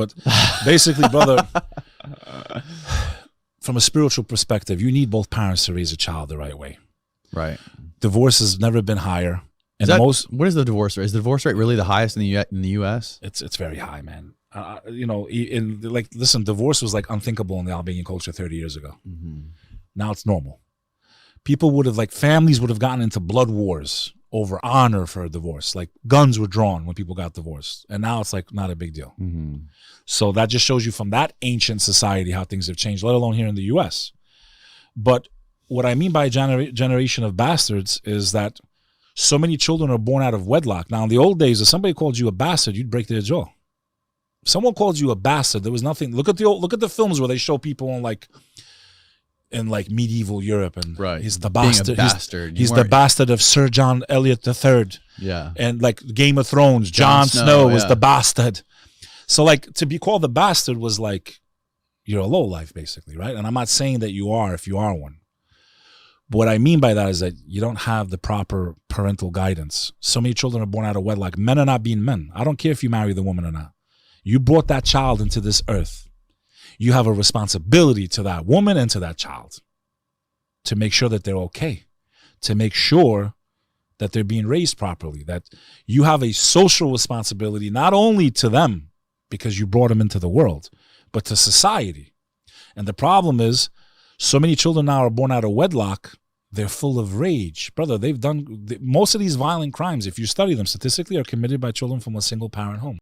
But basically, brother, from a spiritual perspective, you need both parents to raise a child the right way. Right. Divorce has never been higher. And what is the divorce rate? Is the divorce rate really the highest in the U.S.? It's very high, man. Listen, divorce was like unthinkable in the Albanian culture 30 years ago. Now it's normal. People would have, families would have gotten into blood wars over honor for a divorce. Like guns were drawn when people got divorced. And now it's like not a big deal. So that just shows you from that ancient society how things have changed, let alone here in the U.S. But what I mean by generation of bastards is that so many children are born out of wedlock. Now, in the old days, if somebody called you a bastard, you'd break their jaw. If someone called you a bastard, there was nothing. Look at the films where they show people in medieval Europe, and he's the bastard. Being a bastard. He's the bastard of Sir John Eliot III. Yeah. And like Game of Thrones, Jon Snow was the bastard. So to be called the bastard was like you're a lowlife, basically, right? And I'm not saying that you are if you are one. But what I mean by that is that you don't have the proper parental guidance. So many children are born out of wedlock. Men are not being men. I don't care if you marry the woman or not. You brought that child into this earth. You have a responsibility to that woman and to that child to make sure that they're okay, to make sure that they're being raised properly, that you have a social responsibility not only to them because you brought them into the world, but to society. And the problem is so many children now are born out of wedlock. They're full of rage. Brother, most of these violent crimes, if you study them statistically, are committed by children from a single parent home.